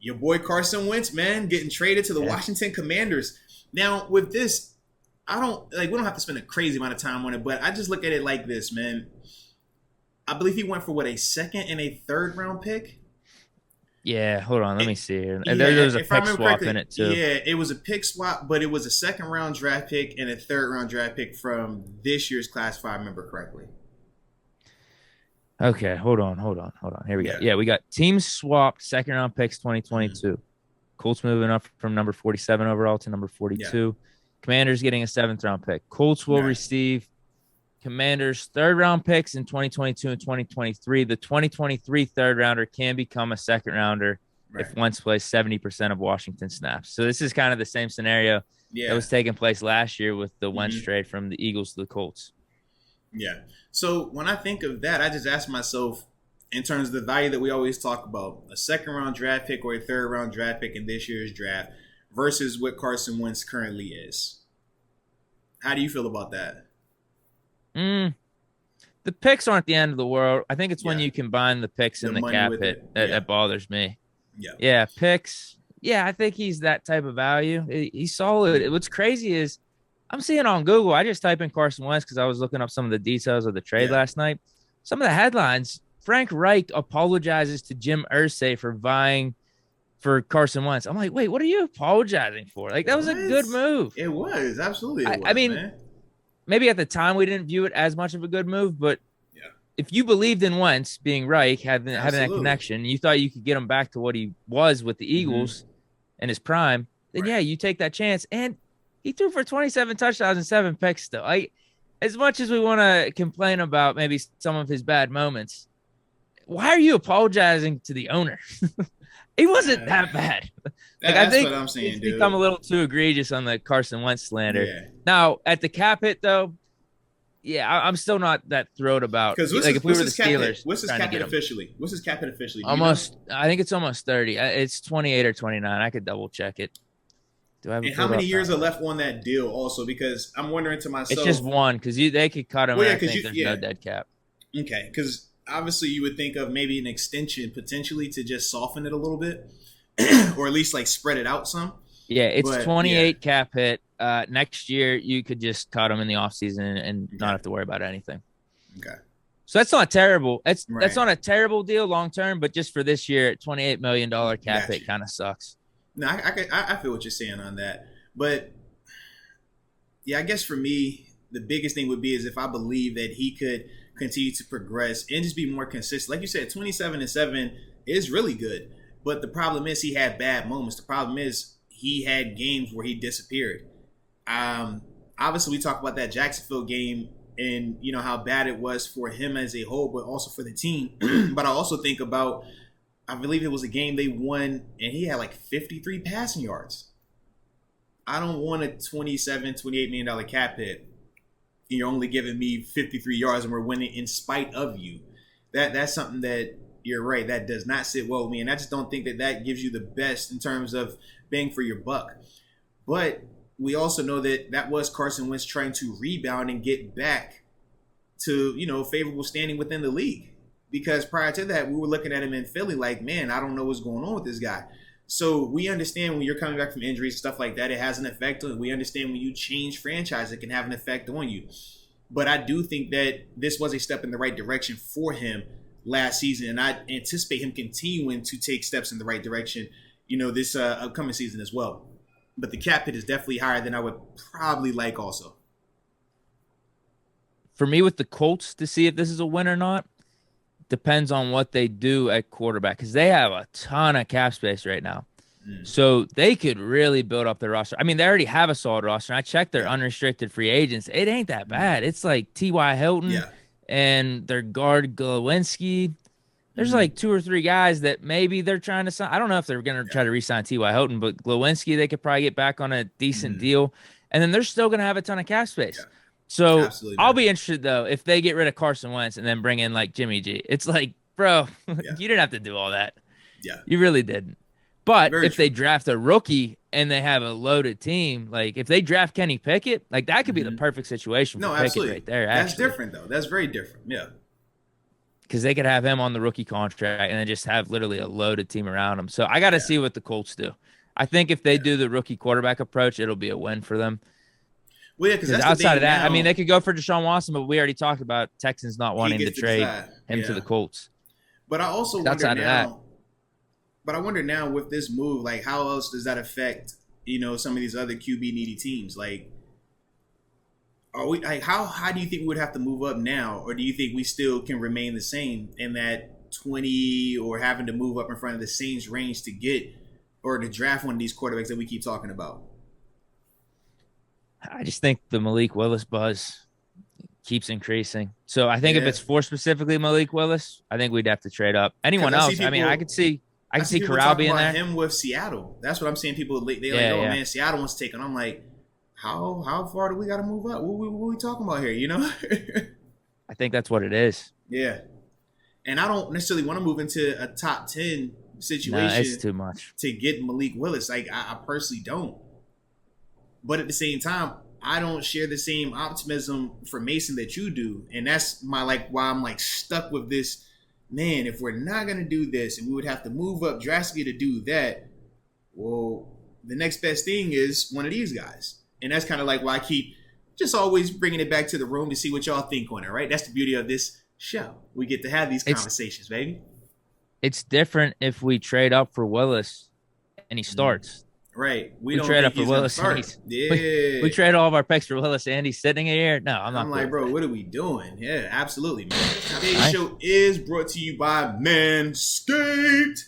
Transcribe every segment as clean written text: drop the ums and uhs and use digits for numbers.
Your boy Carson Wentz, man, getting traded to the Yeah. Washington Commanders. Now, with this, I don't like. We don't have to spend a crazy amount of time on it, but I just look at it like this, man. I believe he went for what, a second and a third round pick. Yeah, hold on. Let me see here. And Yeah, there's a if I pick remember swap correctly, in it too. yeah, it was a pick swap, but it was a second round draft pick and a third round draft pick from this year's class, if I remember correctly. Okay, hold on. Here we go. Yeah. Yeah, we got team swapped second round picks Mhm. 2022. Colts moving up from number 47 overall to number Yeah. 42. Commanders getting a seventh round pick. Colts will Right. receive Commanders third round picks in 2022 and 2023. The 2023 third rounder can become a second rounder Right. if Wentz plays 70% of Washington snaps. So this is kind of the same scenario that Yeah. was taking place last year with the Wentz Mhm. trade from the Eagles to the Colts. Yeah. So when I think of that, I just ask myself, in terms of the value that we always talk about, a second round draft pick or a third round draft pick in this year's draft versus what Carson Wentz currently is. How do you feel about that? Mm, the picks aren't the end of the world. I think it's when Yeah. you combine the picks The and the money cap with hit it. that, Yeah. that bothers me. Yeah. Yeah, picks. Yeah, I think he's that type of value. He's solid. What's crazy is I'm seeing on Google. I just type in Carson Wentz because I was looking up some of the details of the trade Yeah. last night. Some of the headlines: Frank Reich apologizes to Jim Irsay for vying for Carson Wentz. I'm like, wait, what are you apologizing for? Like that was a good What? move. It was. Absolutely it I was, mean, man. maybe at the time we didn't view it as much of a good move, but Yeah. if you believed in Wentz being Reich, having that Absolutely. connection, you thought you could get him back to what he was with the Eagles in his prime, then Right. yeah, you take that chance. And he threw for 27 touchdowns and 7 picks still. As much as we want to complain about maybe some of his bad moments, why are you apologizing to the owner? He wasn't that bad. Like I That's think what I'm saying, it's dude. become a little too egregious on the Carson Wentz slander. Yeah. Now at the cap hit though, yeah, I'm still not that thrilled about. Because Like if we were the cap hit? Steelers, What's his trying to cap get hit him. officially? What's his cap hit officially? Do you know? Almost, I think it's almost 30. It's 28 or 29. I could double check it. Do I have it And how pulled many up years now? are left on that deal? Also, because I'm wondering to myself. It's just one because they could cut him. Well, yeah, and I 'cause think you- there's yeah. no dead cap. Okay, because obviously you would think of maybe an extension potentially to just soften it a little bit, or at least like spread it out some. Yeah, it's But, 28 cap hit. Next year you could just cut him in the offseason and Okay. not have to worry about anything. Okay. So that's not terrible. That's Right. not a terrible deal long term, but just for this year, $28 million cap Gotcha. hit kind of sucks. No, I feel what you're saying on that, but yeah, I guess for me the biggest thing would be is if I believe that he could continue to progress and just be more consistent. Like you said, 27-7 is really good, but the problem is he had bad moments. The problem is he had games where he disappeared. Obviously, we talk about that Jacksonville game and you know how bad it was for him as a whole, but also for the team. But I also think about, I believe it was a game they won and he had like 53 passing yards. I don't want a $28 million cap hit. You're only giving me 53 yards and we're winning in spite of you. That's something that you're right. That does not sit well with me. And I just don't think that gives you the best in terms of bang for your buck. But we also know that was Carson Wentz trying to rebound and get back to, you know, favorable standing within the league. Because prior to that, we were looking at him in Philly like, man, I don't know what's going on with this guy. So we understand when you're coming back from injuries, stuff like that, it has an effect on it. We understand when you change franchise, it can have an effect on you. But I do think that this was a step in the right direction for him last season. And I anticipate him continuing to take steps in the right direction, you know, this upcoming season as well. But the cap hit is definitely higher than I would probably like also. For me, with the Colts, to see if this is a win or not, depends on what they do at quarterback because they have a ton of cap space right now. So they could really build up their roster. I mean, they already have a solid roster. I checked their unrestricted free agents. It ain't that bad. It's like T.Y. Hilton and their guard Glowinski. There's like 2 or 3 guys that maybe they're trying to sign. I don't know if they're going to try to re-sign T.Y. Hilton, but Glowinski, they could probably get back on a decent deal. And then they're still going to have a ton of cap space. So Absolutely, I'll man. be interested, though, if they get rid of Carson Wentz and then bring in like Jimmy G. It's like, bro, you didn't have to do all that. Yeah. You really didn't. But Very if true. they draft a rookie and they have a loaded team, like if they draft Kenny Pickett, like that could be the perfect situation for No, Pickett absolutely. right there. That's Actually. different, though. That's very different. Yeah. because they could have him on the rookie contract and then just have literally a loaded team around him. So I got to see what the Colts do. I think if they do the rookie quarterback approach, it'll be a win for them. Well, yeah, because outside of that, now, I mean, they could go for Deshaun Watson, but we already talked about Texans not wanting to trade him to the Colts. But I also wonder now. But I wonder now with this move, like, how else does that affect, some of these other QB needy teams? Like, are we like how do you think we would have to move up now, or do you think we still can remain the same in that 20 or having to move up in front of the Saints range to get or to draft one of these quarterbacks that we keep talking about? I just think the Malik Willis buzz keeps increasing. So I think if it's for specifically Malik Willis, I think we'd have to trade up. Anyone else? People, I mean, I could see Corral being there. Him with Seattle. That's what I'm saying. People man, Seattle wants to take him. I'm like, how far do we got to move up? What we talking about here? I think that's what it is. Yeah, and I don't necessarily want to move into a top 10 situation. No, it's too much to get Malik Willis. Like I personally don't. But at the same time, I don't share the same optimism for Mason that you do, and that's why I'm stuck with this. Man, if we're not gonna do this, and we would have to move up drastically to do that, well, the next best thing is one of these guys, and that's kind of why I keep just always bringing it back to the room to see what y'all think on it. Right? That's the beauty of this show. We get to have these conversations, baby. It's different if we trade up for Willis and he starts. Right. We don't trade up for Willis. We trade all of our picks for Willis and he's sitting here. No, I'm not. Bro, what are we doing? Yeah, absolutely, man. Today's show is brought to you by Manscaped.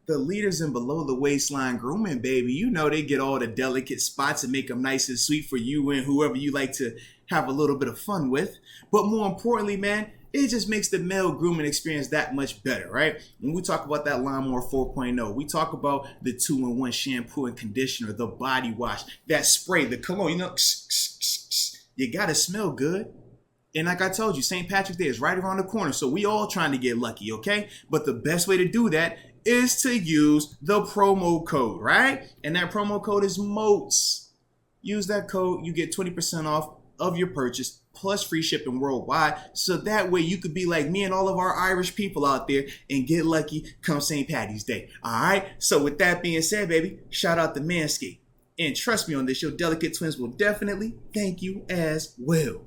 The leaders in below the waistline grooming, baby. You know they get all the delicate spots and make them nice and sweet for you and whoever you like to have a little bit of fun with. But more importantly, man, it just makes the male grooming experience that much better, right? When we talk about that Lawnmower 4.0, we talk about the 2-in-1 shampoo and conditioner, the body wash, that spray, the cologne, you gotta smell good. And like I told you, St. Patrick's Day is right around the corner, so we all trying to get lucky, okay? But the best way to do that is to use the promo code, right? And that promo code is MOATS. Use that code, you get 20% off of your purchase, plus free shipping worldwide. So that way you could be like me and all of our Irish people out there and get lucky come St. Patty's Day. All right. So with that being said, baby, shout out to Manscaped. And trust me on this, your delicate twins will definitely thank you as well.